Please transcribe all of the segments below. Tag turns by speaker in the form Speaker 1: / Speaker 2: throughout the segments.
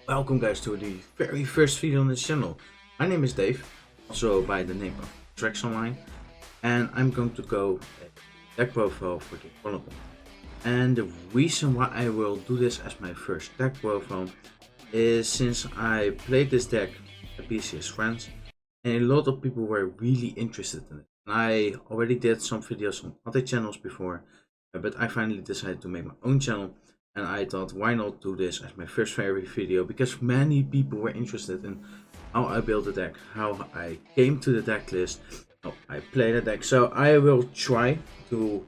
Speaker 1: Welcome guys to the very first video on this channel. My name is Dave, also by the name of Tracks Online, and I'm going to go deck profile for the Vulnerable. And the reason why I will do this as my first deck profile is since I played this deck at PCS Friends and a lot of people were really interested in it. And I already did some videos on other channels before, but I finally decided to make my own channel. And I thought, why not do this as my first video, because many people were interested in how I built the deck, how I came to the deck list, how I play the deck. So I will try to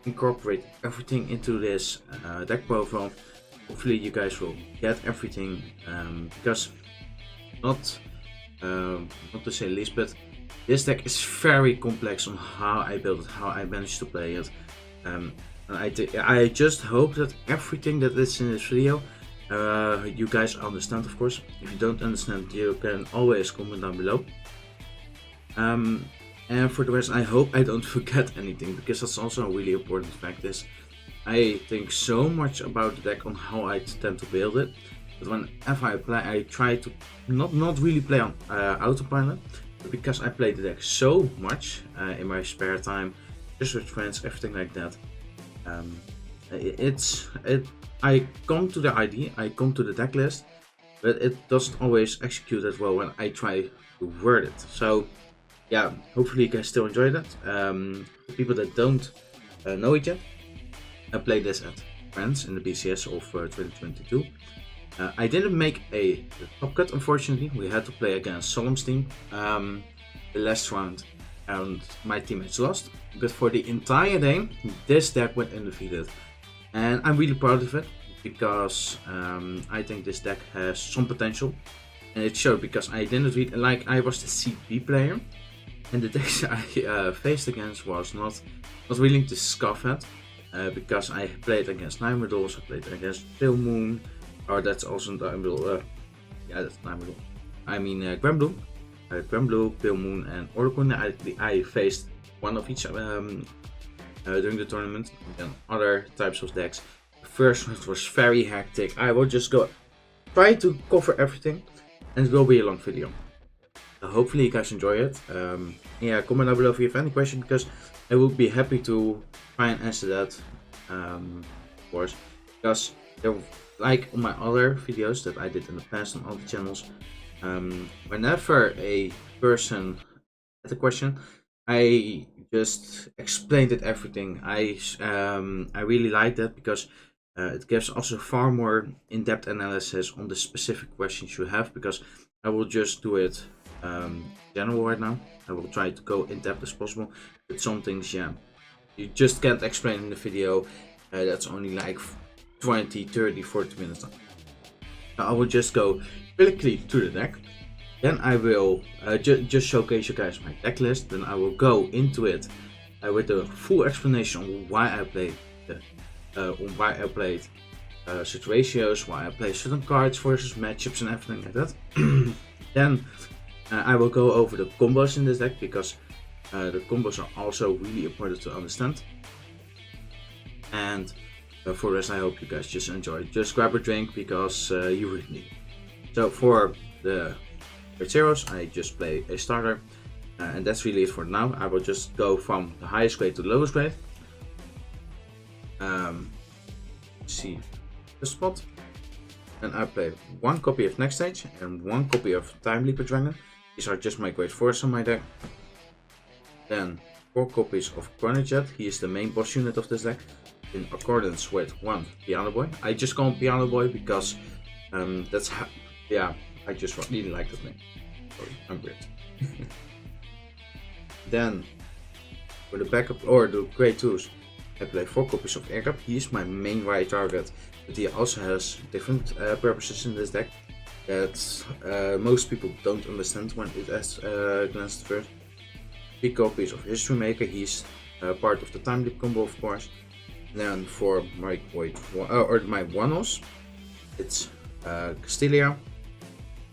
Speaker 1: incorporate everything into this deck profile. Hopefully you guys will get everything, because not to say least, but this deck is very complex on how I built it, how I managed to play it. I just hope that everything that is in this video you guys understand. Of course, if you don't understand, you can always comment down below. And for the rest, I hope I don't forget anything, because that's also a really important fact. Is I think so much about the deck on how I tend to build it, but whenever I play, I try to not really play on autopilot, but because I play the deck so much in my spare time, just with friends, everything like that. I come to the idea, I come to the deck list, but it doesn't always execute as well when I try to word it. So yeah, hopefully you guys still enjoy that. For people that don't know it yet, I played this at Friends in the BCS of 2022. I didn't make a top cut, unfortunately. We had to play against Solemn's team the last round, and my teammates lost. But for the entire day, this deck went undefeated, and I'm really proud of it, because I think this deck has some potential, and it showed because I didn't read, like, I was the CP player, and the decks I faced against was not willing to scoff at, because I played against Nine Riddles, I played against Pale Moon, or that's also Nine Riddle, yeah, that's Nine Riddle. I mean Gwenblue, Pale Moon, and Oracle. I faced one of each during the tournament, and then other types of decks. The first one was very hectic. I will just try to cover everything, and it will be a long video. Hopefully you guys enjoy it. Yeah, comment down below if you have any question, because I will be happy to try and answer that, of course, because like on my other videos that I did in the past on other channels, whenever a person had a question, I just explained it everything. I really like that, because it gives also far more in-depth analysis on the specific questions you have, because I will just do it general right now. I will try to go in-depth as possible, but some things, yeah, you just can't explain in the video. That's only like 20, 30, 40 minutes long. I will just go quickly to the deck. Then I will just showcase you guys my deck list. Then I will go into it with a full explanation on why I played situations, why I play certain cards versus matchups and everything like that. Then I will go over the combos in this deck, because the combos are also really important to understand. And for the rest, I hope you guys just enjoy. Just grab a drink, because you really need it. So for the zeros, I just play a starter, and that's really it for now. I will just go from the highest grade to the lowest grade. See the spot, and I play one copy of Next Stage and one copy of Time Leap Dragon. These are just my grade 4s on my deck. Then 4 copies of Chronojet. He is the main boss unit of this deck, in accordance with one Piano Boy. I just call him Piano Boy because that's how, yeah, I just really like that name. Sorry, I'm weird. Then for the backup or the grade 2s, I play 4 copies of Aircap. He is my main right target, but he also has different purposes in this deck that most people don't understand when it has glanced first. 3 copies of History Maker. He's part of the Time Leap combo, of course. Then for my my one-offs, it's Castelia,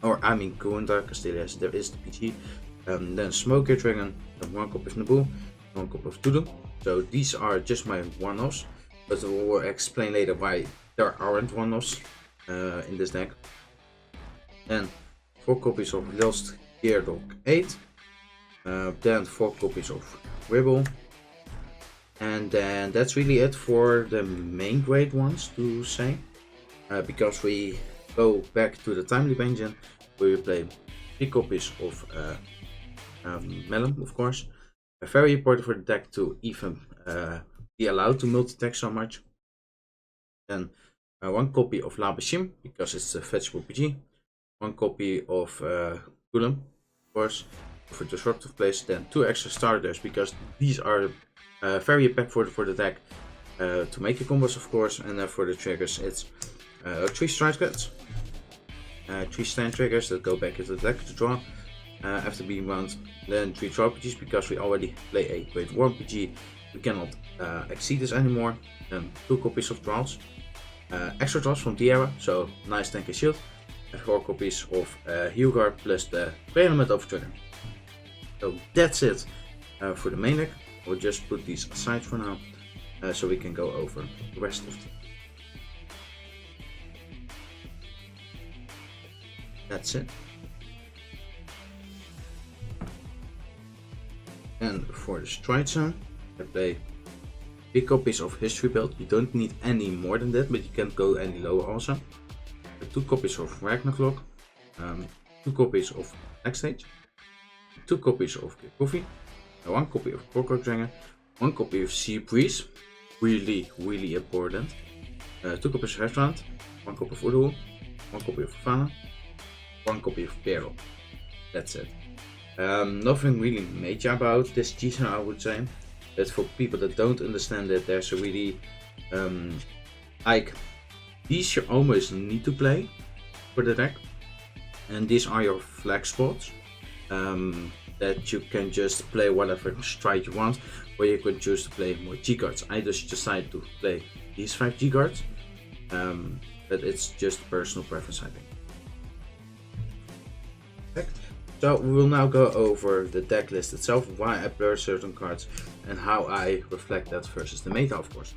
Speaker 1: or I mean Kunda. Castelia is the PG. Then Smoke Dragon, then 1 copy of Naboo, 1 copy of Tudu. So these are just my one-offs, but we'll explain later why there aren't one-offs in this deck. Then 4 copies of Lost Gear Dog 8. Then 4 copies of Wibble. And then that's really it for the main grade ones to say. Because we go back to the Time Leap engine, we will play 3 copies of Melon, of course. Very important for the deck to even be allowed to multi-tech so much. Then 1 copy of La Bashim, because it's a fetchable PG. 1 copy of Golem, of course, for disruptive plays. Then 2 extra starters, because these are very impactful for the deck to make the combos, of course. And then for the triggers, it's 3 strike cuts, 3 stand triggers that go back into the deck to draw after being round. Then 3 draw PGs, because we already play a grade 1 PG. We cannot exceed this anymore. Then 2 copies of draws, extra draws from Tierra, so nice tank and shield. And 4 copies of Heal Guard plus the element of Trigger. So that's it for the main deck. We'll just put these aside for now, so we can go over the rest of it. That's it. And for the Stride Zone, I play 3 copies of History Build. You don't need any more than that, but you can't go any lower also. 2 copies of Ragnarok, 2 copies of Next Stage, 2 copies of Coffee, 1 copy of Cork Dragon, 1 copy of Sea Breeze, really important, 2 copies of Restaurant, 1 copy of Udu, 1 copy of Fana, 1 copy of Peril. That's it. Nothing really major about this G-Zone, I would say. But for people that don't understand it, there's a really like these you almost need to play for the deck, and these are your flag spots that you can just play whatever stride you want, or you can choose to play more G cards. I just decided to play these 5 G cards, but it's just personal preference, I think. So we will now go over the deck list itself, why I blur certain cards, and how I reflect that versus the meta, of course.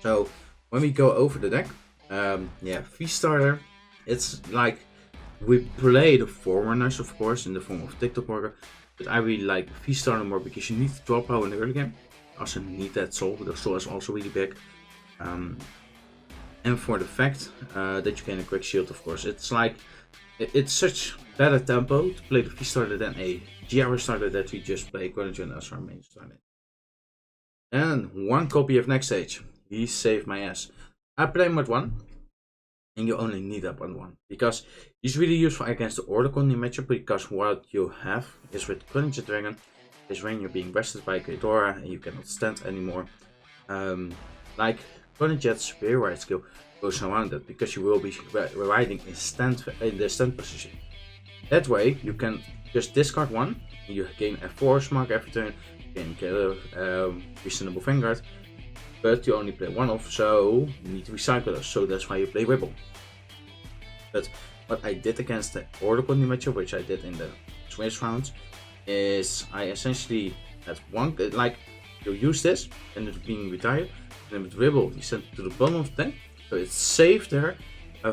Speaker 1: So when we go over the deck, yeah, Feast Starter, it's like we play the Forerunners, of course, in the form of TikTok Worker, but I really like Feast Starter more because you need to draw power in the early game. You also need that soul, but the soul is also really big. And for the fact that you gain a quick shield, of course, it's like it's such better tempo to play the Feast Starter than a GR starter that we just play Quantum as our main starter. And 1 copy of Next Stage. He saved my ass. I play mod 1, and you only need that mod 1 because he's really useful against the Oracle in the matchup, because what you have is with Quantum Dragon is when you're being rested by Ghidorah and you cannot stand anymore. Like Quantum Jet's Superior Ride skill goes around that, because you will be riding in the stand position. That way you can just discard 1, you gain a force mark every turn, you can get a reasonable Vanguard, but you only play 1 off, so you need to recycle those, so that's why you play Ripple. But what I did against the Oracle in the matchup, which I did in the Swiss rounds, is I essentially had 1, like you use this and it's being retired, and then with Ripple you send it to the bottom of the tank, so it's safe there.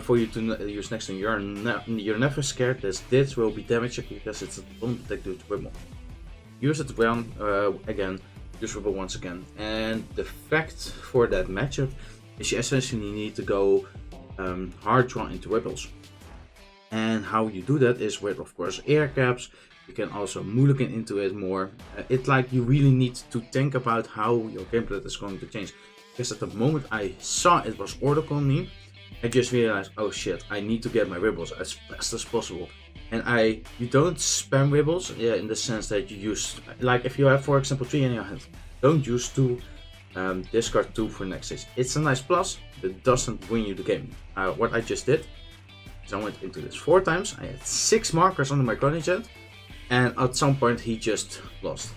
Speaker 1: For you to use next turn. You're never scared that this will be damaged because it's a bottom attack due to Wibble. Use it around again, use Wibble once again, and the fact for that matchup is you essentially need to go hard draw into Wibbles. And how you do that is with, of course, air caps. You can also mulligan into it more. It's like you really need to think about how your gameplay is going to change. Because at the moment I saw it was Oracle on me, I just realized, oh shit, I need to get my Wibbles as fast as possible. And you don't spam Wibbles, yeah, in the sense that you use, like if you have, for example, 3 in your hand, don't use 2, discard 2 for next stage. It's a nice plus, but it doesn't win you the game. What I just did is I went into this 4 times, I had 6 markers under my Chronicent, and at some point he just lost.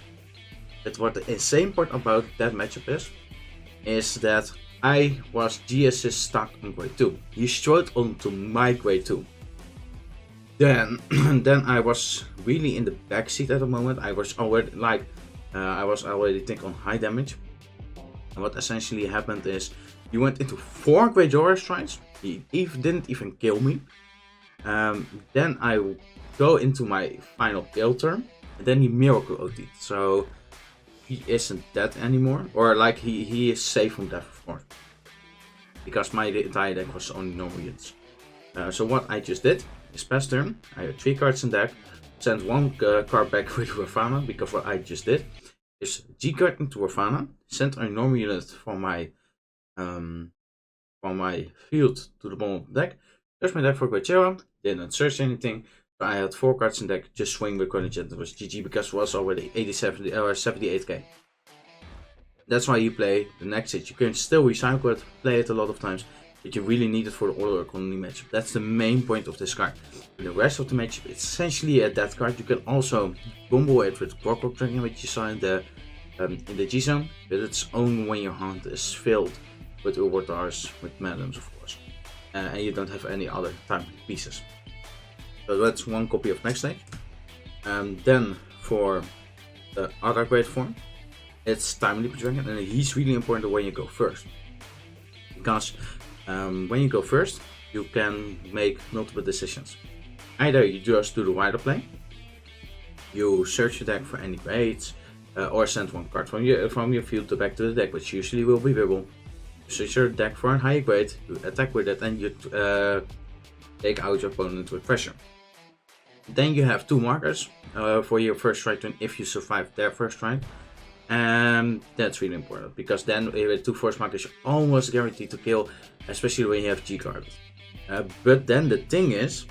Speaker 1: But what the insane part about that matchup is that I was GSS stuck on grade 2. He strode onto my grade 2. Then I was really in the backseat at the moment. I was already like, think on high damage. And what essentially happened is he went into 4 Great Horror Strikes. He didn't even kill me. Then I will go into my final kill turn, and then he Miracle OT. So he isn't dead anymore, or like he is safe from death, of course, because my entire deck was only normal units. So what I just did is past turn, I had 3 cards in deck, sent 1 card back with Warfana, because what I just did is G card into Warfana, sent a normal unit from my field to the bottom of the deck, search my deck for Great Zero, didn't search anything, so I had 4 cards in deck, just swing with Chronojet, it was GG because it was already 87 or 78k. That's why you play the next hit. You can still recycle it, play it a lot of times, but you really need it for the Order Economy matchup. That's the main point of this card. For the rest of the matchup, it's essentially a dead card. You can also combo it with Clockwork Dragon, which you saw in the G zone, but it's only when your hand is filled with Urbortars, with Madams, of course, and you don't have any other time pieces. So that's 1 copy of next stage. Then for the other great form, it's Time Leap Dragon, and he's really important when you go first, because when you go first, you can make multiple decisions. Either you just do the wider play, you search your deck for any grades, or send 1 card from your field back to the deck, which usually will be Wibble. You search your deck for a higher grade, you attack with it, and you take out your opponent with pressure. Then you have 2 markers for your first strike turn if you survive their first strike. And that's really important, because then with 2 force markers you're almost guaranteed to kill, especially when you have G carded. But then the thing is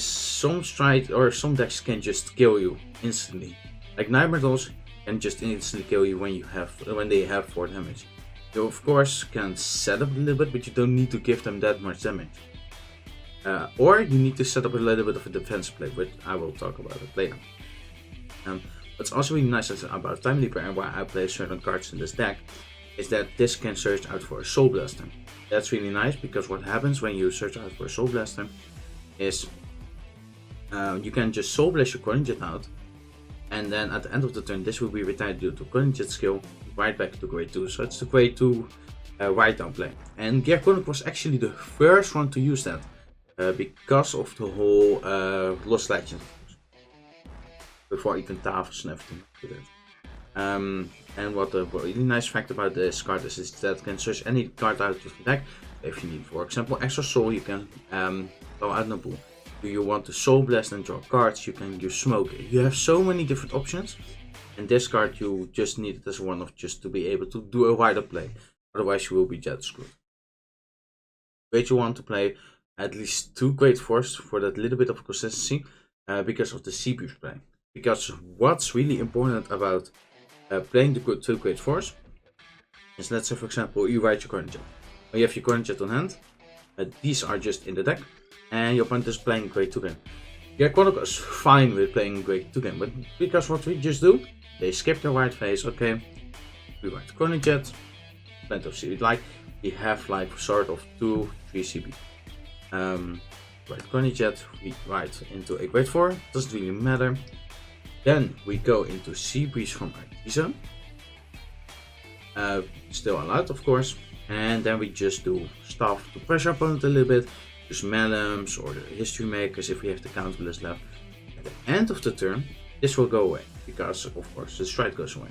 Speaker 1: some strike or some decks can just kill you instantly. Like Nightmare Dolls can just instantly kill you when they have 4 damage. You of course can set up a little bit, but you don't need to give them that much damage. Or you need to set up a little bit of a defensive play, but I will talk about it later. What's also really nice about Time Leaper, and why I play certain cards in this deck, is that this can search out for a Soul Blaster. That's really nice, because what happens when you search out for a Soul Blaster is you can just Soul Blast your Chronojet out, and then at the end of the turn this will be retired due to Chronojet skill, right back to grade 2. So it's the grade 2 write down play. And Gearchronic was actually the first one to use that, because of the whole Lost Legend. Before even Tavos and everything did it. And what the really nice fact about this card is that it can search any card out of the deck. If you need, for example, extra soul, you can go out in a pool. Do you want to Soul Blast and draw cards? You can use Smoke. You have so many different options. And this card you just need it as one of just to be able to do a wider play. Otherwise you will be jet screwed. But you want to play at least 2 Great Force for that little bit of consistency, because of the CPU play. Because what's really important about playing the 2 Great Force is, let's say for example you write your Chronojet. When you have your Chronojet on hand, these are just in the deck, and your opponent is playing Grade 2 game. Yeah, Chronicle is fine with playing Grade 2 game, but because what we just do, they skip the white phase. Okay, we write Chronojet, plenty of CB, like we have like sort of 2-3 CB. Right, Chronojet, we write into a Grade 4, doesn't really matter. Then we go into Sea Breeze from Artesian, still allowed of course, and then we just do stuff to pressure opponent a little bit, use Melons or the History Makers if we have the counterlist left. At the end of the turn, this will go away, because of course the strike goes away.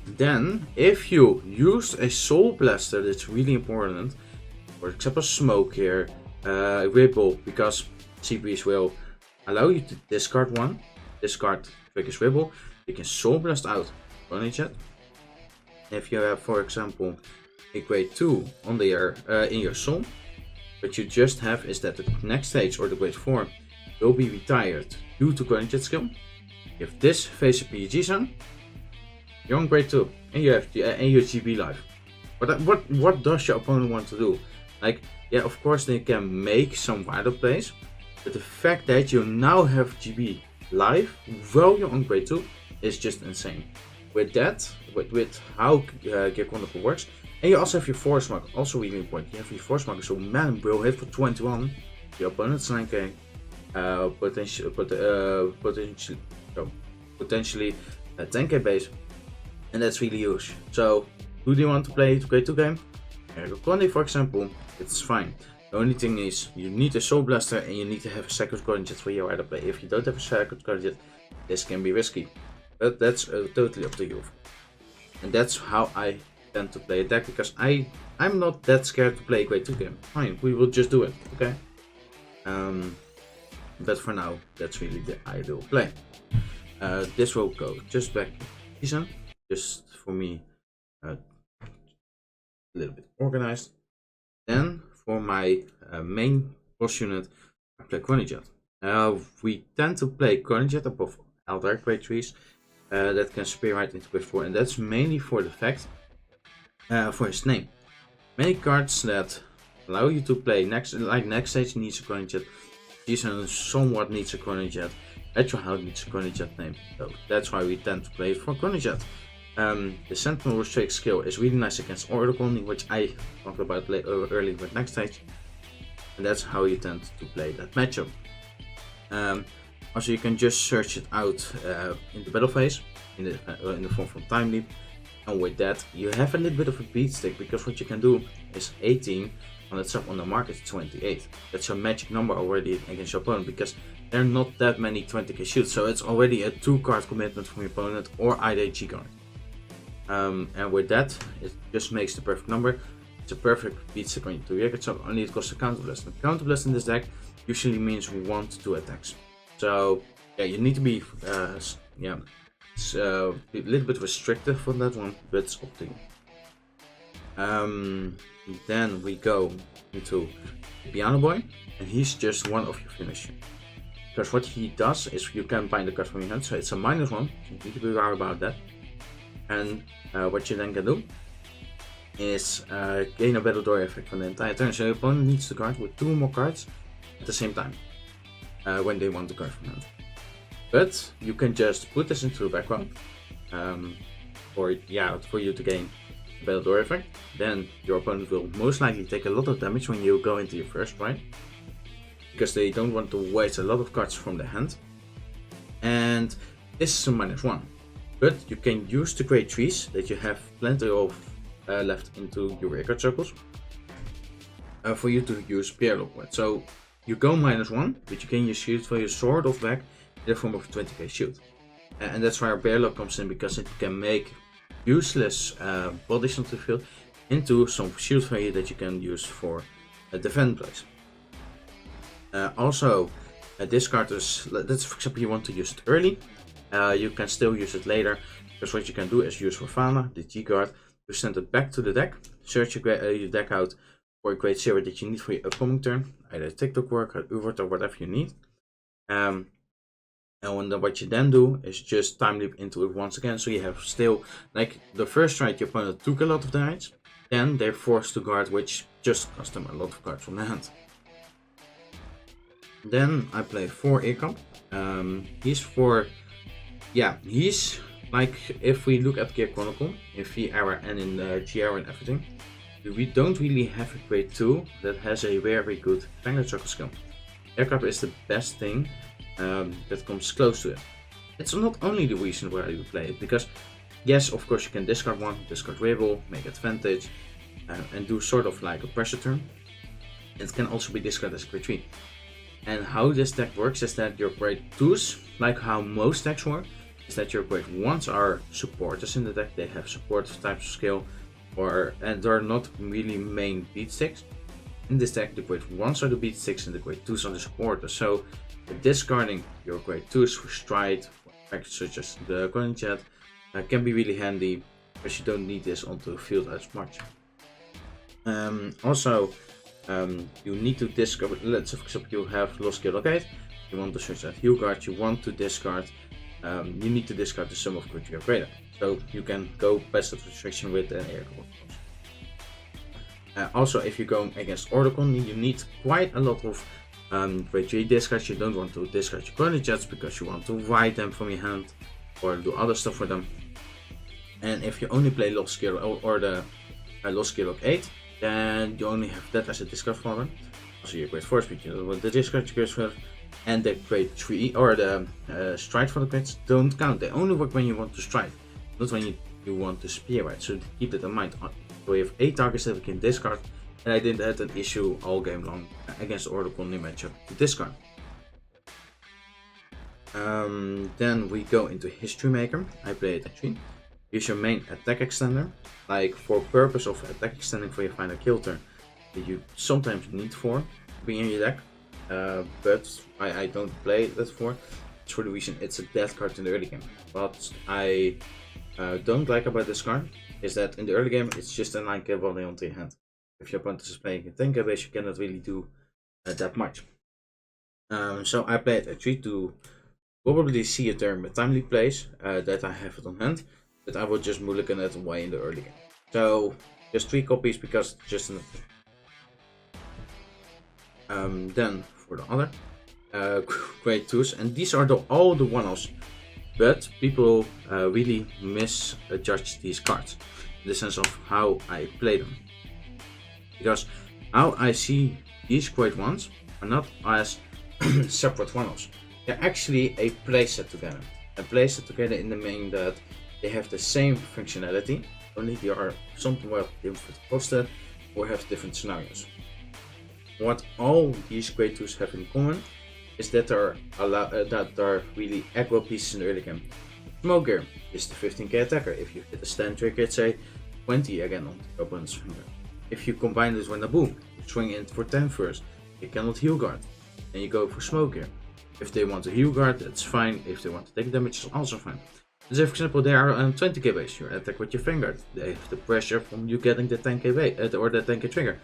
Speaker 1: Then, if you use a Soul Blaster, that's really important, for example Smoke here, Ripple, because Sea Breeze will allow you to discard 1. Discard triggers Wibble, you can Soul Blast out Chronojet. If you have, for example, a Grade 2 on in your soul, what you just have is that the next stage or the Grade 4 will be retired due to Chronojet skill. If this phase of PG zone, you're on Grade 2 and you have your GB life. What does your opponent want to do? Like, yeah, of course they can make some wider plays, but the fact that you now have GB live while you're on Grade 2 is just insane. With that, with how Gear Chronicle works, and you also have your Force Mark, also really important. You have your Force Mark, so man will hit for 21, your opponent's 9k, potentially a 10k base, and that's really huge. So, who do you want to play Grade 2 game? Gear Chronicle, for example, it's fine. The only thing is you need a Soul Blaster and you need to have a second Golden Jet for your either play. If you don't have a second Golden Jet, this can be risky. But that's totally up to you. And that's how I tend to play a deck, because I'm not that scared to play a grade 2 game. Fine, we will just do it, okay? But for now, that's really the ideal play. This will go just back to season, just for me a little bit organized. Then for my main boss unit, I play Chronojet. We tend to play Chronojet above other grade 3s that can spearhead into grade 4, and that's mainly for the fact for his name. Many cards that allow you to play next stage needs a Chronojet, season somewhat needs a Chronojet, Retroheld needs a Chronojet name, so that's why we tend to play it for Chronojet. The Sentinel Restrict skill is really nice against Oracle, which I talked about earlier with next stage, and that's how you tend to play that matchup. Also, you can just search it out in the battle phase in the form from Time Leap, and with that you have a little bit of a beat stick, because what you can do is 18 on its up on the market 28. That's a magic number already against your opponent, because there are not that many 20k shoots, so it's already a 2-card commitment from your opponent or IDG card. And with that, it just makes the perfect number. It's a perfect beat stick on your record, so only it costs a Counter Blast. And Counter Blast in this deck usually means 1 to 2 attacks. So yeah, you need to be a little bit restrictive on that one, but it's up to you. Then we go into Piano Boy, and he's just one of your finishers. Because what he does is you can bind the card from your hand, so it's a -1, so you need to be aware about that. And what you then can do is gain a battle door effect for the entire turn, so your opponent needs to guard with 2 more cards at the same time when they want the card from hand. But you can just put this into the background for you to gain the battle door effect. Then your opponent will most likely take a lot of damage when you go into your first strike, because they don't want to waste a lot of cards from their hand. And this is a -1. But you can use the grade 3s that you have plenty of left into your record circles for you to use Peerlock with. So you go -1, but you can use shield for your sort of back in the form of a 20k shield. And that's where Peerlock comes in, because it can make useless bodies onto the field into some shield value that you can use for defend plays. Also, this card is, let's for example you want to use it early. You can still use it later, because what you can do is use for Fana, the G card, to send it back to the deck, search your deck out for a grade 0 that you need for your upcoming turn, either TikTok work, Uvert, or whatever you need. And what you then do is just Time Leap into it once again, so you have still, like the first strike your opponent took a lot of damage, then they're forced to guard, which just cost them a lot of cards from the hand. Then I play 4 Earkamp. He's like, if we look at Gear Chronicle, in V era and in GR and everything, we don't really have a grade 2 that has a very good Vanguard Circle skill. Earkamp is the best thing that comes close to it. It's not only the reason why you play it, because yes, of course you can discard 1, discard reroll, make advantage, and do sort of like a pressure turn. It can also be discarded as grade 3. And how this deck works is that your grade 2s, like how most decks work, is that your grade 1s are supporters in the deck. They have supportive types of skill, and they're not really main beat sticks. In this deck, the grade 1s are the beat sticks and the grade 2s are the supporters. So discarding your grade 2s for stride, effects such as the Golden Jet, can be really handy, because you don't need this onto the field as much. You need to discard, let's say for example you have Lost Skill Lock 8, you want to search that Heal Guard, you want to discard, you need to discard the sum of grade 3 or greater. So you can go past that restriction with an Air Core. Also, if you're going against Oracon, you need quite a lot of grade 3 discards. You don't want to discard your Golden Jets because you want to ride them from your hand or do other stuff with them. And if you only play Lost Skill or the Lost Skill Lock 8, then you only have that as a discard fodder. Also your grade 4 speed, you don't want the discard your grade 4, and the grade 3 or the stride for the grids don't count. They only work when you want to stride, not when you want to spear, right? So keep that in mind. So you have 8 targets that you can discard and I didn't have an issue all game long against Oracle in the matchup to discard. Then we go into History Maker. I play it at 3. Use your main attack extender, like for purpose of attack extending for your final kill turn that you sometimes need for being in your deck, but I don't play that for. It's for the reason it's a death card in the early game. What I don't like about this card is that in the early game it's just a 9k volley onto your hand. If your opponent is playing a 10k base, you cannot really do that much. So I play it at 3 to probably see a turn with Time Leap plays that I have it on hand, but I will just mulligan it away in the early game. So just 3 copies because it's just an then for the other great tools, and these are all the one-offs, but people really misjudge these cards in the sense of how I play them, because how I see these great ones are not as separate one-offs. They're actually a playset together. A playset together in the main that they have the same functionality, only they are somewhat different posted or have different scenarios. What all these great tools have in common is that that are really aggro pieces in the early game. Smoke Gear is the 15k attacker. If you hit a stand trigger, it's a 20 again on the opponent's finger. If you combine this with Naboo, you swing in for 10 first. You cannot heal guard, and you go for Smoke Gear. If they want to heal guard, that's fine. If they want to take damage, it's also fine. So for example, they are on 20k base. You attack with your Vanguard. They have the pressure from you getting the 10k base or the 10k trigger.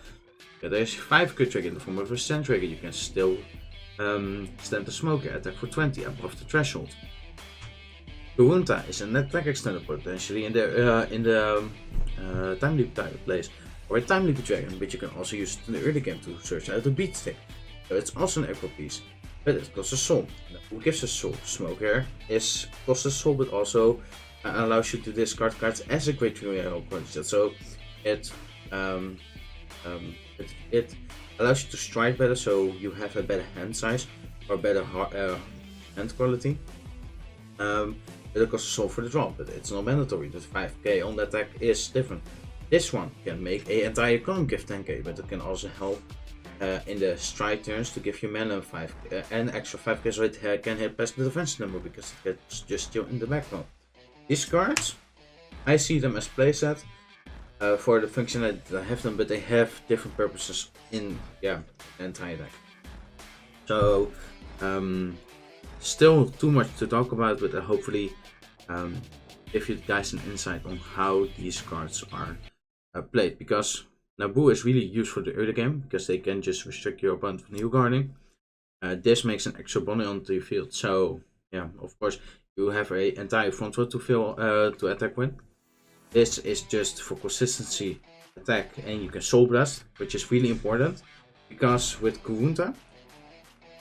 Speaker 1: Yeah, there's 5k trigger in the form of a stand trigger. You can still stand the Smoker, attack for 20 above the threshold. Kurunta is an attack extender potentially in the Time Leap place, or a Time Leap Dragon, but you can also use it in the early game to search out the beat stick. So it's also an aggro piece, but it costs a soul. Who gives a soul? Smoker costs a soul, but also allows you to discard cards as a great project. So it allows you to strike better, so you have a better hand size or better hand quality. But it costs a soul for the draw, but it's not mandatory. The 5k on the attack is different. This one can make an entire column give 10k, but it can also help in the strike turns to give you mana an extra 5k, so it can hit past the defense number because it gets just still in the background. These cards, I see them as playset for the functionality that I have them, but they have different purposes in the entire deck. So still too much to talk about, but hopefully give you guys an insight on how these cards are played, because Naboo is really used for the early game because they can just restrict your opponent from heal guarding. This makes an extra bonus onto your field, so yeah, of course you have an entire front row to attack with. This is just for consistency attack, and you can Soul Blast, which is really important because with Kurunta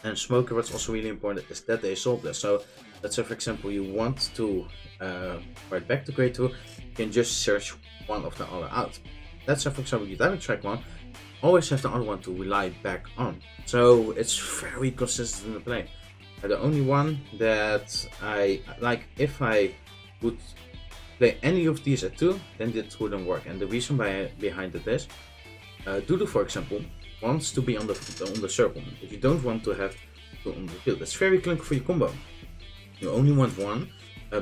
Speaker 1: and Smoker, what's also really important is that they Soul Blast. So let's say for example you want to fight back to grade 2, you can just search one of the other out. Let's say for example you damage track one, always have the other one to rely back on. So it's very consistent in the play. The only one that I like, if I would play any of these at 2, then it wouldn't work. And the reason behind it is, Dudu for example wants to be on the circle. If you don't want to have 2 on the field, that's very clunky for your combo. You only want 1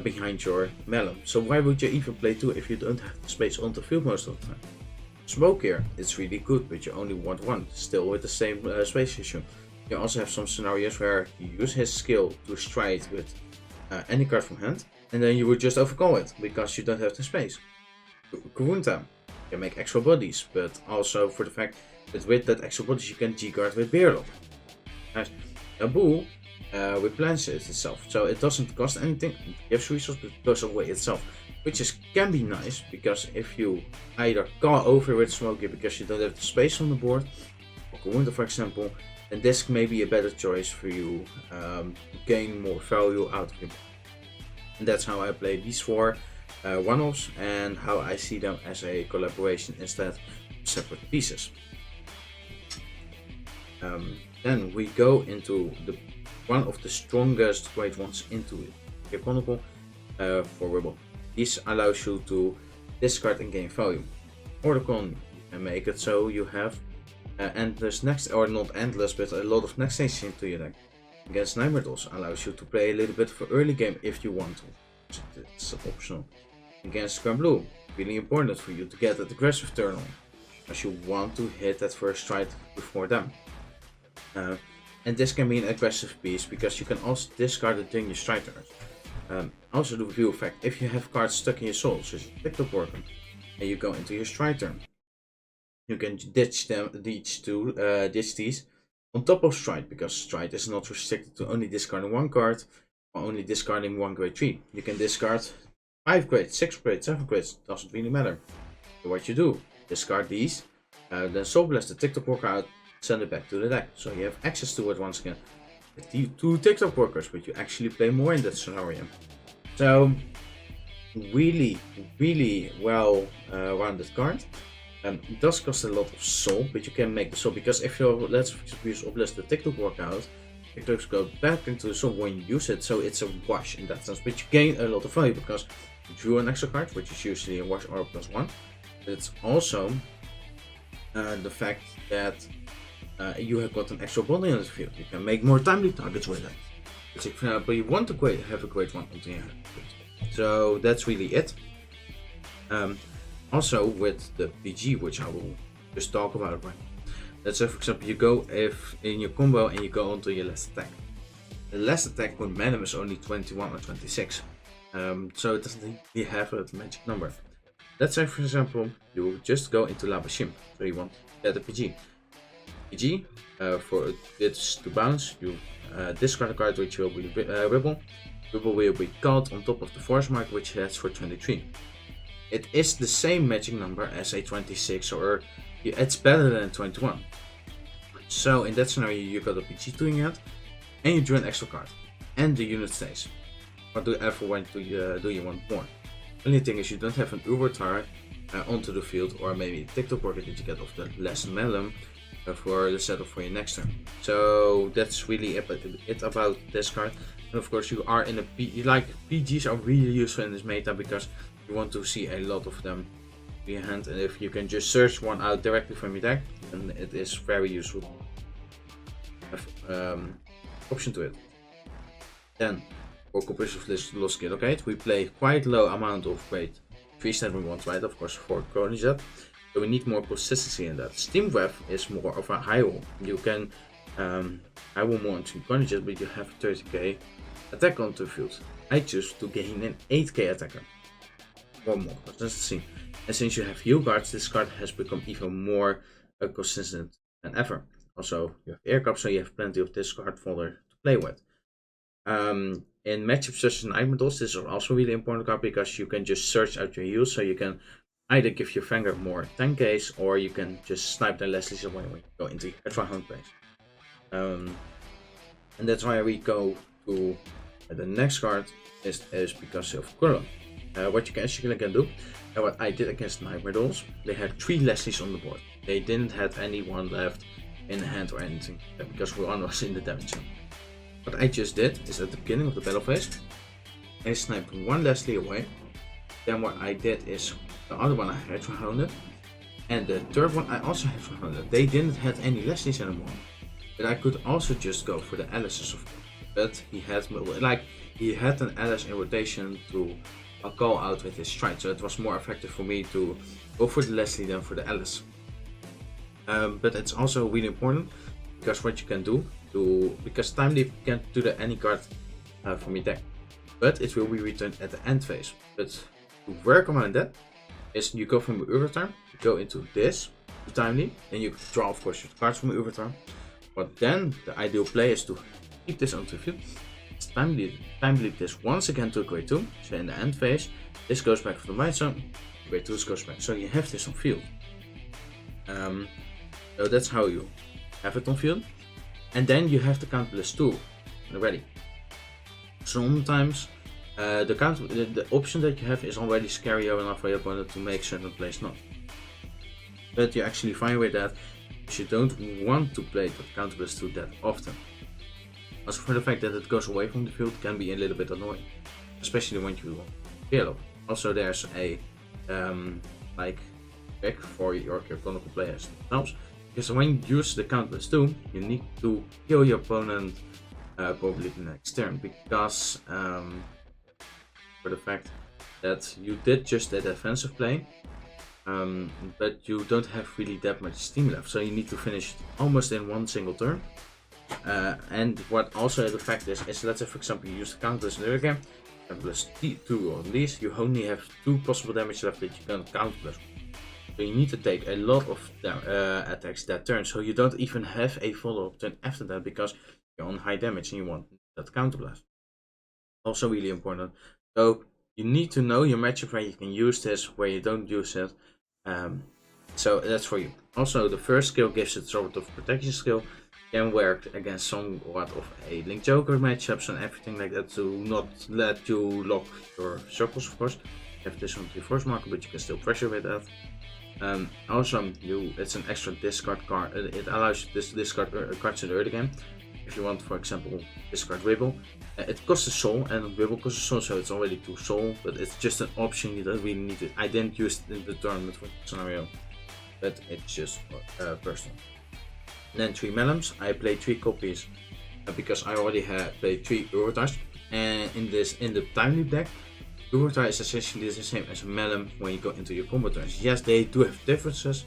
Speaker 1: behind your melon. So why would you even play 2 if you don't have the space on the field most of the time? Smoke here, it's really good, but you only want 1, still with the same space issue. You also have some scenarios where you use his skill to strike with any card from hand, and then you would just overcome it because you don't have the space. Kurunta can make extra bodies, but also for the fact that with that extra bodies you can G-guard with Beerlock. Naboo replenishes itself, so it doesn't cost anything, it gives resources, but it goes away itself. Which can be nice, because if you either go over with Smokey because you don't have the space on the board, or Kurunta for example, then this may be a better choice for you to gain more value out of it. And that's how I play these 4 one-offs, and how I see them as a collaboration instead of separate pieces. Then we go into one of the strongest great ones into the Chronicle for Ribble. This allows you to discard and gain value. Oricon, you and make it so you have endless next, or not endless, but a lot of next stage into your deck. Against Nightmare Dolls allows you to play a little bit of an early game if you want to. It's optional. Against Square Blue, really important for you to get that aggressive turn on, as you want to hit that first strike before them. And this can be an aggressive piece because you can also discard it during your strike turn. Also the view effect, if you have cards stuck in your soul, such as TikTok Worker, and you go into your strike turn, you can ditch these on top of strike, because strike is not restricted to only discarding one card or only discarding one grade 3. You can discard 5 grades, 6 grades, 7 grades, doesn't really matter. So what you do, discard these, then Soul Blast the TikTok Worker out, send it back to the deck. So you have access to it once again. The 2 TikTok Workers, but you actually play more in that scenario. So really well rounded card. It does cost a lot of soul, but you can make the soul, because if you let's use Oblast the TikTok Workout, TikToks go back into the soul when you use it, so it's a wash in that sense. But you gain a lot of value because you drew an extra card, which is usually a wash or a +1. But it's also the fact that you have got an extra bonding on the field. You can make more timely targets with it. But if you want to have a great one onto your hand. So that's really it. Also with the PG, which I will just talk about right now. Let's say for example you go in your combo and you go onto your last attack. The last attack with Madam is only 21 or 26. So it doesn't really have a magic number. Let's say for example you just go into Lava Shim. So you want to get a PG. PG, for it's to bounce, you discard a card which will be Ribble. Ribble will be called on top of the Force Mark, which hits for 23. It is the same magic number as a 26, or it's better than 21. So in that scenario you got a PG to your hand, and you drew an extra card, and the unit stays. What do you want more? Only thing is you don't have an Ubertar onto the field, or maybe a TikTok Worker that you get off the last Melon for the setup for your next turn. So that's really it about this card. And of course you are in a PGs are really useful in this meta because you want to see a lot of them in your hand, and if you can just search one out directly from your deck, then it is very useful. Option to it. Then for competitive lost skill, okay, we play quite low amount of grade 3s that we want, right? Of course for Chronojet. So we need more consistency in that. Steam Web is more of a high roll. You can high roll more into Chronojet, but you have 30k attack onto the field. I choose to gain an 8k attacker. Or more consistency. And since you have heal guards, this card has become even more consistent than ever. Also, you have air cup, so you have plenty of this card fodder to play with. In matchups such as Nightmare Dolls, this is also really important card because you can just search out your heals, so you can either give your Vanguard more 10Ks, or you can just snipe the Leslie's away when you go into your extra home place. And that's why we go to the next card is because of color. What you can do, and what I did against Nightmare Dolls, they had 3 Leslies on the board. They didn't have anyone left in hand or anything, because one was in the damage zone. What I just did is at the beginning of the battle phase, I sniped 1 Leslie away. Then what I did is the other one I had 100, and the third one I also had 100. They didn't have any Leslies anymore, but I could also just go for the Alice's of course. But he had an Alice in rotation to call out with his strike, so it was more effective for me to go for the Leslie than for the Alice. But it's also really important because what you can do because Time Leap can't do any card from your deck, but it will be returned at the end phase. But to work around that is you go from your Overtime, you go into this Time Leap, then you draw of course your cards from your Overtime. But then the ideal play is to keep this onto the field. Time leap this once again to grade 2, so in the end phase, this goes back from the white zone, grade 2 goes back, so you have this on field. So that's how you have it on field, and then you have the count +2 ready. Sometimes the option that you have is already scary enough for your opponent to make certain plays not. But you actually find with that you don't want to play the count +2 that often. Also for the fact that it goes away from the field can be a little bit annoying, especially when you yellow. Also there's a pick for your canonical players themselves. Because when you use the count +2, you need to kill your opponent probably the next turn, because for the fact that you did just a defensive play, but you don't have really that much steam left, so you need to finish it almost in one single turn. And what also the fact is let's say for example you use the counter in the early game, and +2 on these, you only have 2 possible damage left that you can count +1. So you need to take a lot of attacks that turn, so you don't even have a follow-up turn after that, because you're on high damage and you want that counter blast. Also really important. So you need to know your matchup where you can use this, where you don't use it. So that's for you. Also, the first skill gives it sort of protection skill. Can work against somewhat of a Link Joker matchups and everything like that, to not let you lock your circles, of course. You have this on your force marker, but you can still pressure with that. Also, it's an extra discard card. It allows you to discard cards in the early game. If you want, for example, discard Wibble. It costs a soul, and Wibble costs a soul, so it's already 2 soul, but it's just an option, you don't really need it. I didn't use it in the tournament for the scenario, but it's just personal. And then 3 Melons. I played 3 copies because I already had played 3 Urotars. And in the Time Leap deck, Urotar is essentially the same as a Melon when you go into your combo turns. Yes, they do have differences,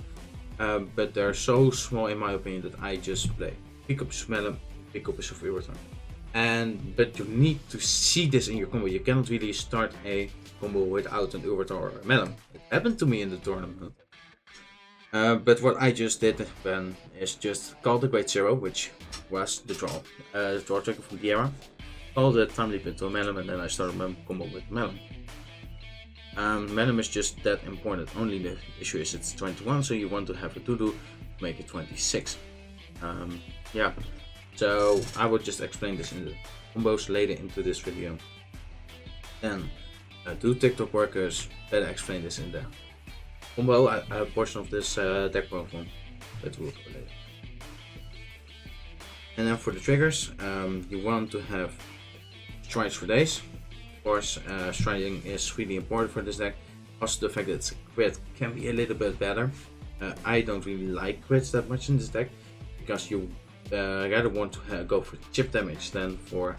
Speaker 1: but they're so small in my opinion that I just play 3 copies of Melon, 3 copies of Urotar. But you need to see this in your combo. You cannot really start a combo without an Urotar or a Melon. It happened to me in the tournament. But what I just did then is just call the Great Zero, which was the draw trigger from the era. Call the Time Leap into a Melon, and then I started my combo with Melon. Melon is just that important. Only the issue is it's 21, so you want to have a to-do to make it 26. Yeah, so I will just explain this in the combos later into this video. Then do TikTok workers better explain this in the combo portion of this deck profile, but we'll go later. And then for the triggers, you want to have strides for days. Of course, striding is really important for this deck. Also, the fact that it's a crit can be a little bit better. I don't really like crits that much in this deck, because you rather want to go for chip damage than for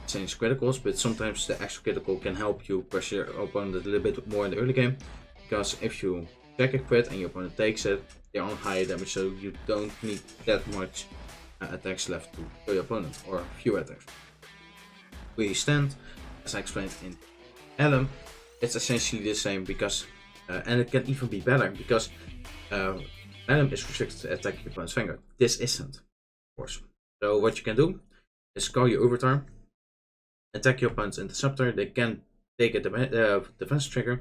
Speaker 1: change criticals, but sometimes the extra critical can help you pressure your opponent a little bit more in the early game, because if you check a crit and your opponent takes it, they're on higher damage, so you don't need that much attacks left to kill your opponent, or few attacks. Where you stand, as I explained in Elm, it's essentially the same, because and it can even be better, because Elm is restricted to attack your opponent's Vanguard. This isn't, of course. So what you can do is call your Overtime, attack your opponent's Interceptor. They can take a defense trigger.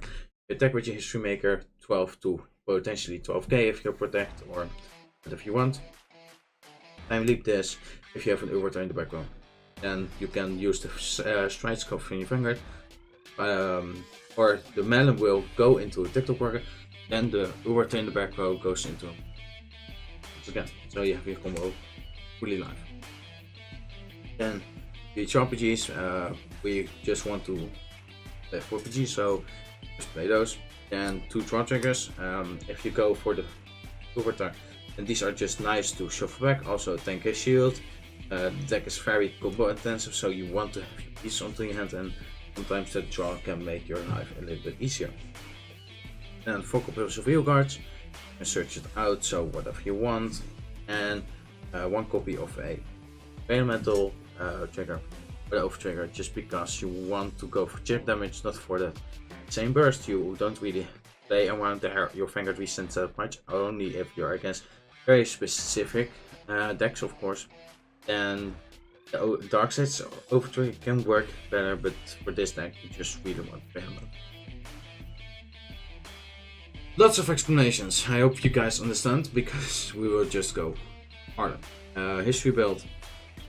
Speaker 1: Attack with your History Maker, 12 to potentially 12k if you protect, or whatever you want. Time Leap this if you have an Overtime in the background. Then you can use the stride scope from your Vanguard, or the Melon will go into a TikTok worker, then the Overtime in the back row goes into again. So you have your combo fully live. Then the RPGs, we just want to play 4 PGs, so just play those. Then 2 draw triggers. If you go for the Overtime, and these are just nice to shuffle back. Also 10k shield. The deck is very combo intensive, so you want to have these onto your hand, and sometimes that draw can make your life a little bit easier. And 4 copies of Wheel Guards, you can search it out, so whatever you want. And 1 copy of a Elemental trigger, or over trigger, just because you want to go for chip damage, not for the same burst. You don't really play around there, your Vanguard resets that much, only if you're against very specific decks, of course. Then the Dark Side's over trigger can work better, but for this deck you just really want to play them. Lots of explanations. I hope you guys understand, because we will just go harder. History build.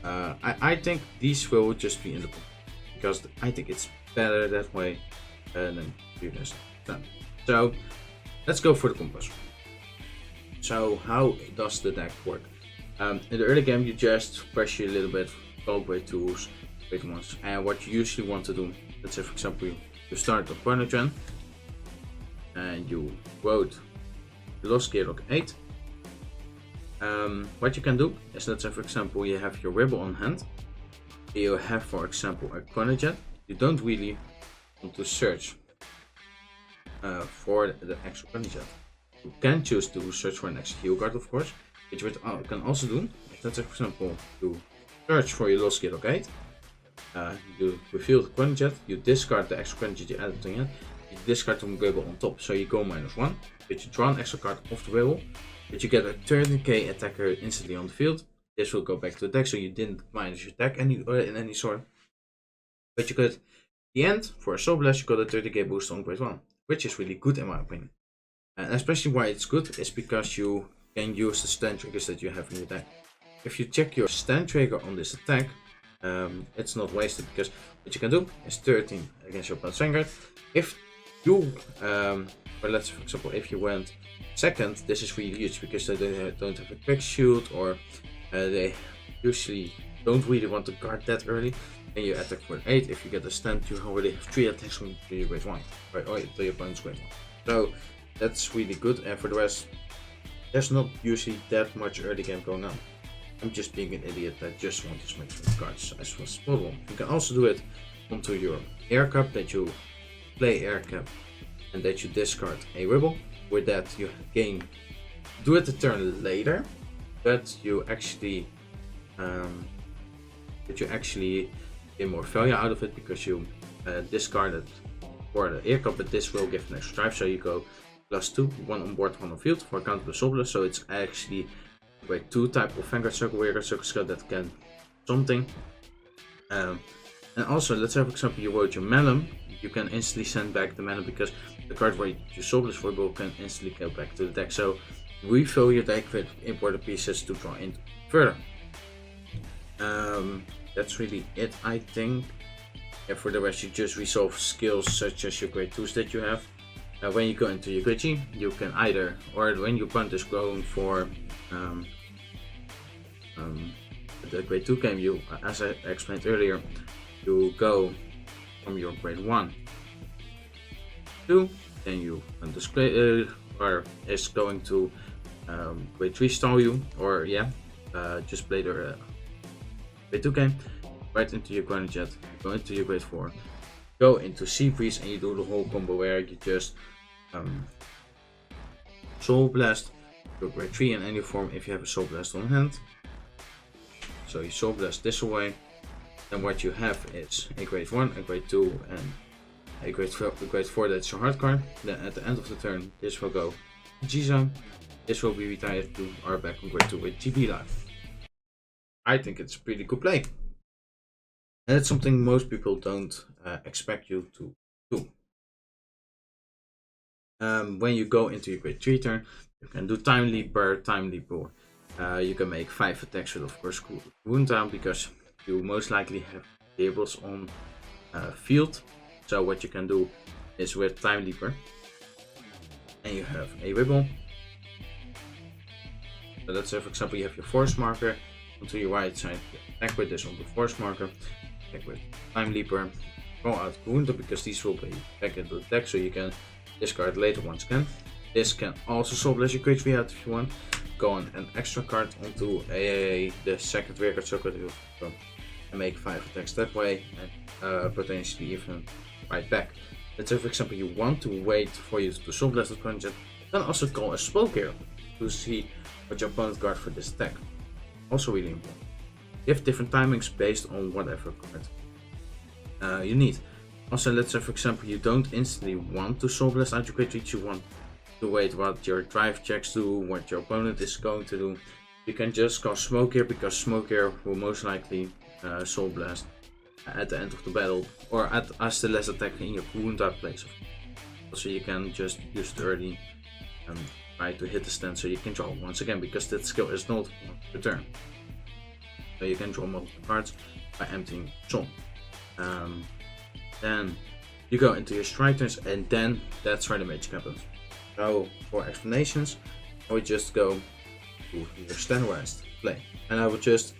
Speaker 1: I think these will just be in the book, because I think it's better that way than you guys understand. So let's go for the combos. So how does the deck work? In the early game you just pressure a little bit, go with tools, big ones, and what you usually want to do, let's say for example you start the opponent gen, and you vote you lost gear log 8. What you can do is, let's say for example you have your Wibble on hand. You have for example a Conajet. You don't really want to search for the extra Conajet. You can choose to search for an extra heal card, of course, which you can also do. Let's say for example you search for your lost gear log 8. You reveal the Conajet, you discard the extra Conajet you added to it, you discard the Wibble on top, so you go -1, but you draw an extra card off the Wibble, but you get a 30k attacker instantly on the field. This will go back to the deck, so you didn't minus your deck in any sort. But you got at the end, for a Soul Blast, you got a 30k boost on grade 1, which is really good in my opinion. And especially why it's good is because you can use the stand triggers that you have in your deck. If you check your stand trigger on this attack, it's not wasted, because what you can do is 13 against your opponent's Vanguard. If you, or let's for example, if you went second, this is really huge because they don't have a quick shoot, or they usually don't really want to guard that early. And you attack for 8. If you get a stand, you already have 3 attacks on your grade 1, right? Or to your opponent's grade 1. So that's really good. And for the rest, there's not usually that much early game going on. I'm just being an idiot that just wants to make the cards as possible. You can also do it onto your air cup, that you play air cup and that you discard a Wibble. With that you do it a turn later, but you actually get more value out of it because you discard it for the air cup, but this will give an extra drive, so you go +2, 1 on board, 1 on field for counter the Soul Blast. So it's actually grade 2 type of Vanguard Circle, Vanguard Circle skill that can something. And also, let's say for example you wrote your Melon, you can instantly send back the Melon because the card where you Soul Blast for Wibble can instantly go back to the deck. So refill your deck with imported pieces to draw in further. That's really it, I think. Yeah, for the rest you just resolve skills such as your grade 2s that you have. When you go into your grade 3, you can either, or when your opponent is going for the grade 2 game, you, as I explained earlier, you go from your grade 1 2, then you display or is going to grade 3 stall you, or yeah, just play the grade 2 game, right into your Conajet, go into your grade 4, go into Sea Breeze, and you do the whole combo where you just Soul Blast your grade 3 in any form if you have a Soul Blast on hand. So you Soul Blast this away, and what you have is a grade 1, a grade 2, and a grade 4 that's your hard card. Then at the end of the turn, this will go G-Zone. This will be retired to R back on grade 2 with GB life. I think it's a pretty good play. And it's something most people don't expect you to do. When you go into your grade 3 turn, you can do Time Leap or Time Leap, or you can make 5 attacks with, of course, Wound Down, because you most likely have tables on field. So what you can do is with Time Leaper, and you have a Wibble. So let's say for example you have your Force Marker onto your right side, attack with this on the Force Marker, attack with Time Leaper, draw out Wound, because these will be back into the deck, so you can discard later once again. This can also Soul Blast your grade 3 out if you want. Go on an extra card onto the second Vanguard Circle and make 5 attacks that way, and potentially even right back. Let's say for example you want to wait for you to Soul Blast the Conajet, then also call a Spoke Hero to see what your opponent guard for this attack. Also really important. You have different timings based on whatever card you need. Also, let's say for example you don't instantly want to Soul Blast out your grade 3, you want to wait what your drive checks do, what your opponent is going to do. You can just call Smoke here, because Smoke here will most likely Soul Blast at the end of the battle, or as the last attack in your wound type place. Also you can just use it early and try to hit the stand, so you can draw once again, because that skill is not per turn. So you can draw multiple cards by emptying Soul. Then you go into your strike turns, and then that's where the magic happens. So for explanations, I would just go to your standardized play, and I would just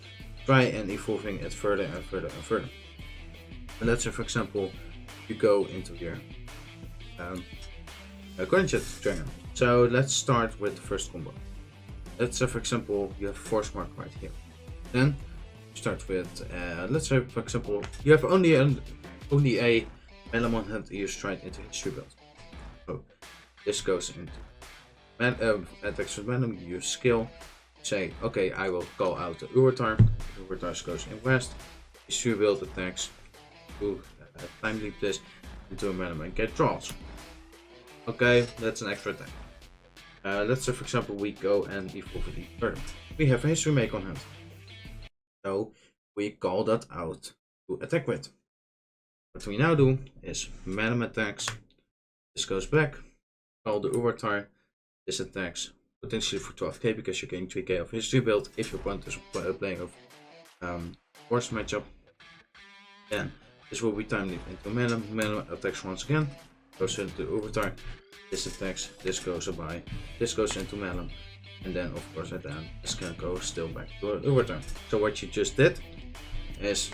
Speaker 1: try and evolving it further and further and further. And let's say for example you go into your Conajet Dragon, So let's start with the first combo. Let's say, for example, you have force mark right here. Then start with, let's say, for example, you have only a melon on hand you stride into history build. So this goes into attacks with melon, you use skill, say, okay, I will call out the Ubertar. Ubertar goes in west, history build attacks, to time leap this into a melon and get draws. Okay, that's an extra attack. Let's say, for example, we go and evolve it even further. We have a history make on hand. So we call that out to attack with. What we now do is madam attacks. This goes back. Call the Ubertar. This attacks potentially for 12k because you're getting 3k of history build if your opponent is playing a force matchup. Then this will be time leap into madam. Madam attacks once again. Goes into Ubertar. This attacks. This goes by. This goes into madam. And then, of course, at the end, this can go still back to an Ubertar. So what you just did is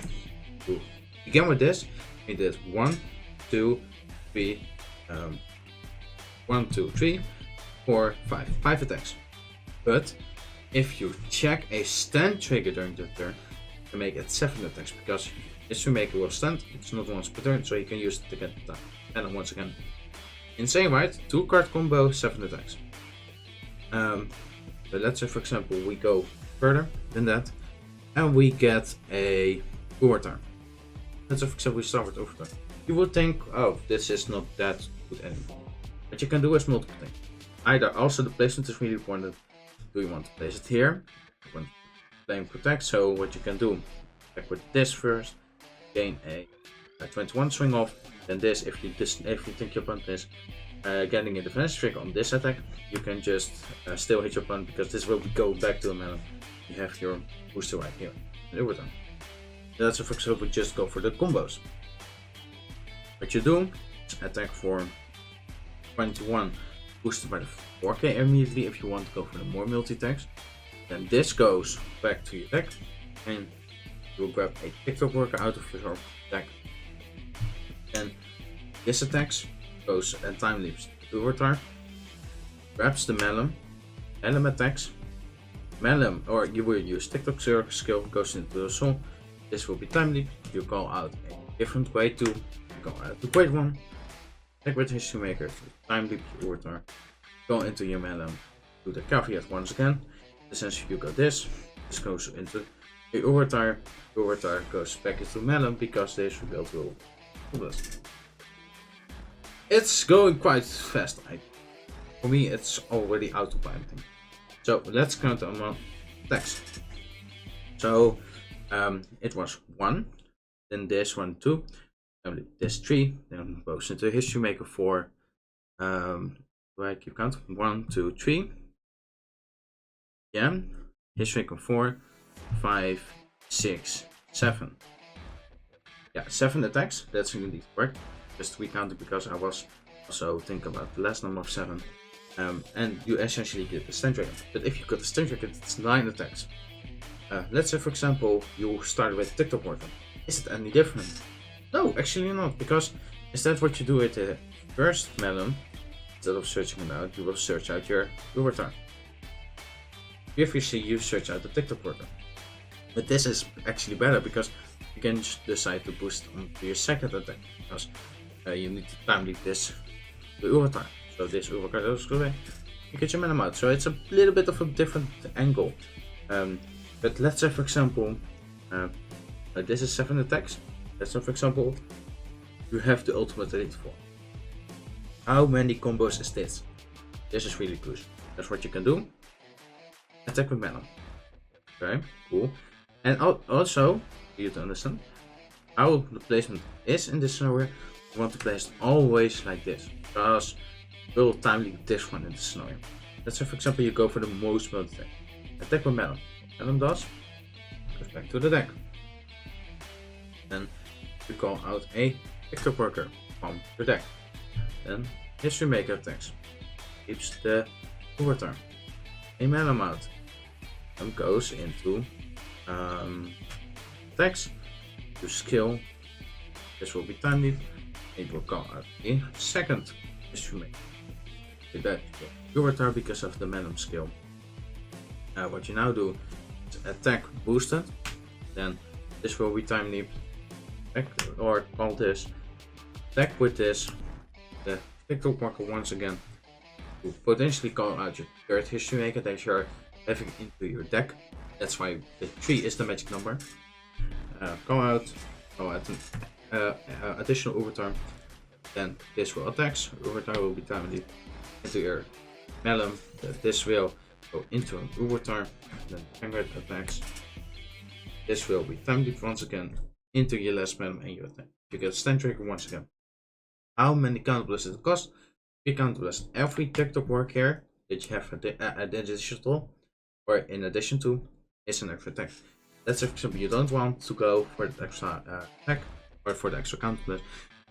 Speaker 1: to begin with this. You did 1, 2, 3, 1, 2, 3, 4, 5. 5 attacks. But if you check a stand trigger during the turn, you can make it 7 attacks because history maker will stand. It's not once per turn, so you can use it to get the time. And then once again, insane, right? 2 card combo, 7 attacks. But let's say, for example, we go further than that and we get a Ubertar. Let's say, for example, we start with Ubertar. You would think, oh, this is not that good anymore. What you can do is multiple things. Either also the placement is really important. Do you want to place it here? You want to play and protect. So what you can do, back with this first, gain a 21 swing off. Then this, if you think your opponent is getting a defense trick on this attack, you can just still hit your opponent because this will go back to a melon. You have your booster right here. That's for example, just go for the combos. What you do is attack for 21, boosted by the 4k immediately if you want to go for the more multi-attacks. Then this goes back to your deck and you will grab a TikTok worker out of your deck. And this attacks goes and time leaps to Ubertar, grabs the melon, melon attacks, melon, or you will use TikTok skill, goes into the soul. This will be time leap. You call out a different grade 2, you call out the grade 1, attack with history maker, time leap to Ubertar, go into your melon, do the caveat once again. Essentially, you go this goes into the Ubertar, Ubertar goes back into melon because this rebuild will do this. It's going quite fast. For me, it's already autopiloting. So let's count on attacks. So it was 1, then this 1, 2, then this 3, then goes into history maker 4. Do I keep count? 1, 2, 3. Yeah, history maker 4, 5, 6, 7. Yeah, 7 attacks. That's indeed correct. Just recounted because I was also thinking about the last number of 7. And you essentially get the stand trigger. But if you got the stand trigger, it's 9 attacks. Let's say, for example, you start with TikTok worker. Is it any different? No, actually not, because instead what you do with the first melon, instead of searching it out, you will search out your Ubertar. Previously you search out the TikTok worker. But this is actually better because you can just decide to boost onto your second attack because you need to time leap this the Ubertar. So this Ubertar goes away. You get your mana out. So it's a little bit of a different angle. But let's say, for example, this is 7 attacks. Let's say, for example, you have the ultimate elite 4. How many combos is this? This is really crucial. That's what you can do. Attack with mana. Okay, cool. And also, for you to understand how the placement is in this scenario, you want to place it always like this, because we'll time leap this one in this scenario. Let's say, for example, you go for the most multi attack. Attack with melon. Melon goes back to the deck. Then you call out a TikTok worker from your deck. Then history maker attacks. Keeps the Ubertar. A melon out. And goes into attacks. To skill. This will be time leap. It will call out a second history maker. the overtime because of the Melon skill. What you now do is attack boosted, then this will be time leap, or call this attack with this, the TikTok marker once again, to potentially call out your third history maker that you're having into your deck. That's why the 3 is the magic number. Call out an additional overtime, then this will attacks, overtime will be time leap into your Melon, this will go into an overtime, then Vanguard attacks. This will be time leap once again into your last Melon and you attack. You get stand trigger once again. How many counterblast does it cost? You counterblast every TikTok work here that you have additional, or in addition to, is an extra attack. Let's say for example you don't want to go for the extra attack or for the extra counterblast.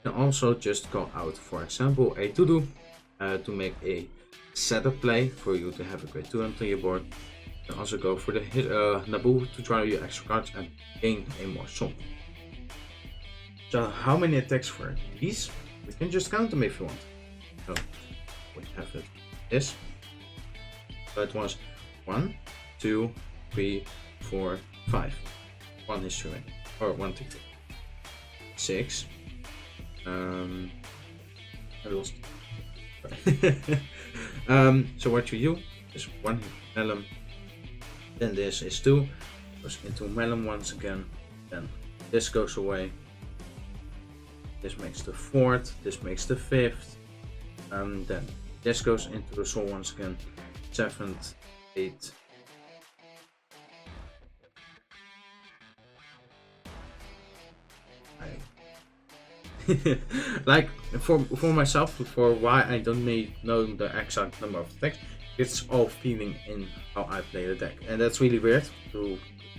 Speaker 1: You can also just go out, for example, a to-do to make a setup play for you to have a great 2 onto your board. You can also go for the Naboo to draw you extra cards and gain a more song. So how many attacks for these? We can just count them if you want. So we have it this. So it was 1, 2, 3, 4, 5. 1 history ring, or 1 TikTok. 6. I lost. So what you do is 1 Melon, then this is 2, goes into Melon once again, then this goes away, this makes the 4th, this makes the 5th, then this goes into the soul once again, 7th, 8th, like for myself, for why I don't know the exact number of attacks, it's all feeling in how I play the deck, and that's really weird to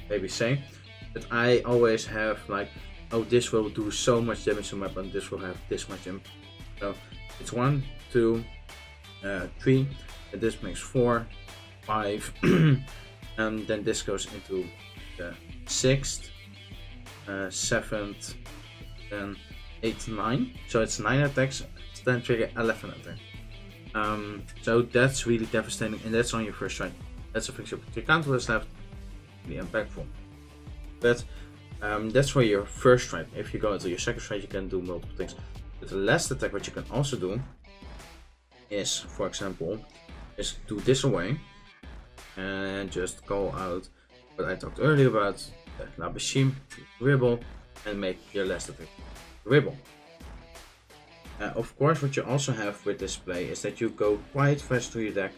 Speaker 1: maybe say, but I always have like, oh, this will do so much damage to my weapon, this will have this much damage. So it's 1, 2, 3, and this makes 4, 5, and then this goes into the 6th, 7th, then 8, 9. So it's 9 attacks, then trigger 11 attacks. So that's really devastating, and that's on your first strike. That's a fixture. Your counter is left, really impactful. But that's for your first strike. If you go into your second strike, you can do multiple things. But the last attack, what you can also do is, for example, is do this away and just call out what I talked earlier about the Labashim, Ribble, and make your last attack Ribble. Of course, what you also have with this play is that you go quite fast through your deck,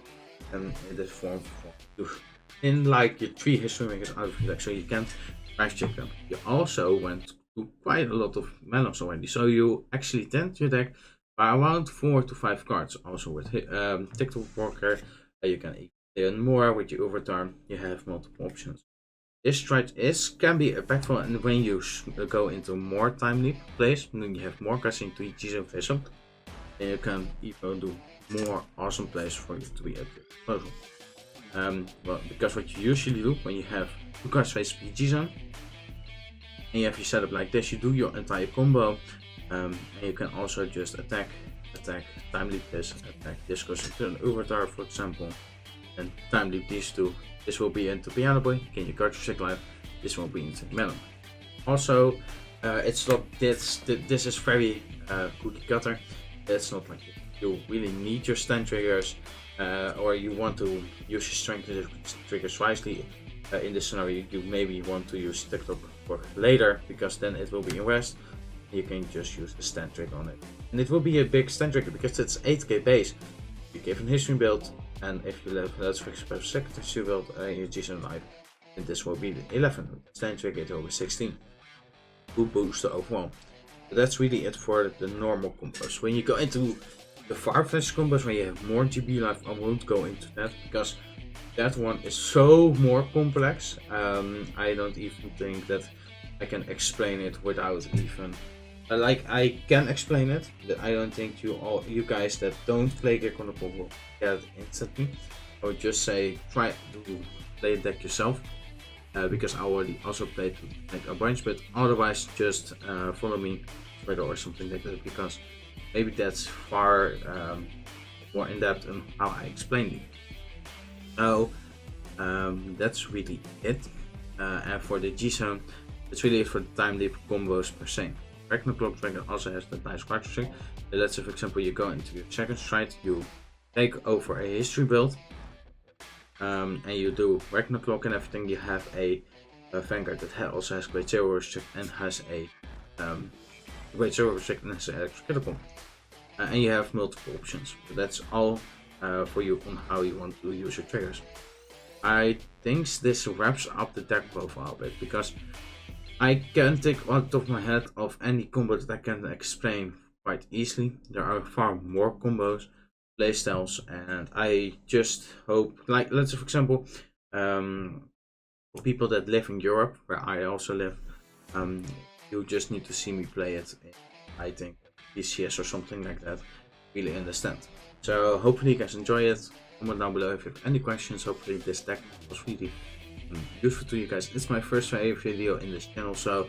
Speaker 1: and in this form, in like your 3 history makers out of your deck, so you can't price check them. You also went to quite a lot of melons already, so you actually tend your deck by around 4 to 5 cards. Also with TikTok Walker, you can even more with your overturn. You have multiple options. This strike can be impactful, and when you go into more time leap plays, when you have more cards into each face up, then you can even do more awesome plays for you to be at your disposal. Well, because what you usually do when you have 2 cards face PG zone and you have your setup like this, you do your entire combo, and you can also just attack, time leap this, attack this goes into an overtar, for example, and time leap these 2. This will be into Piano Boy, gain your card for life. This will be into Melon. Also, it's not this is very cookie cutter. It's not like you really need your stand triggers, or you want to use your strength triggers wisely. In this scenario, you maybe want to use TikTok for later, because then it will be in rest. You can just use the stand trigger on it, and it will be a big stand trigger because it's 8k base. You give an history build, and if you let's for example second history build, your G7 life, and this will be the 11 stand trigger. It will be 16 to boost the overall. So that's really it for the normal combos. When you go into the far-fetched combos, when you have more GB life, I won't go into that because that one is so more complex. I don't even think that I can explain it without even like I can explain it, but I don't think you guys that don't play Gekon will get it instantly. I would just say try to play the deck yourself, because I already also played like a bunch, but otherwise just follow me Twitter or something like that, because maybe that's far more in depth on how I explained it. So that's really it. And for the G-Zone, it's really it for the time leap combos per se. Ragnarok Dragon also has that nice card trick. Let's say, for example, you go into your second stride, you take over a history build, and you do Ragnarok and everything. You have a Vanguard that also has Great Zero Restrict and has a Great Zero Restrict and has an extra critical. And you have multiple options. So that's all for you on how you want to use your triggers. I think this wraps up the deck profile a bit, because I can't think out of my head of any combo that I can explain quite easily. There are far more combos, playstyles, and I just hope, like, let's say, for example, for people that live in Europe, where I also live, you just need to see me play it in, I think, PCS or something like that, really understand. So hopefully you guys enjoy it. Comment down below if you have any questions. Hopefully this deck was really useful to you guys. It's my first video in this channel, so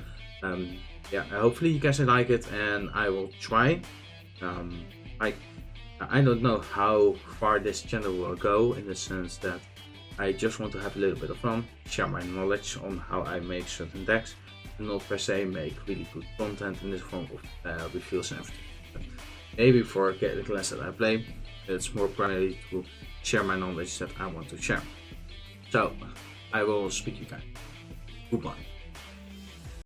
Speaker 1: yeah, hopefully you guys like it, and I will try. I don't know how far this channel will go, in the sense that I just want to have a little bit of fun, share my knowledge on how I make certain decks, and not per se make really good content in this form of reveals and everything. Maybe for the class that I play, it's more primarily to share my knowledge that I want to share. So I will speak to you guys. Goodbye.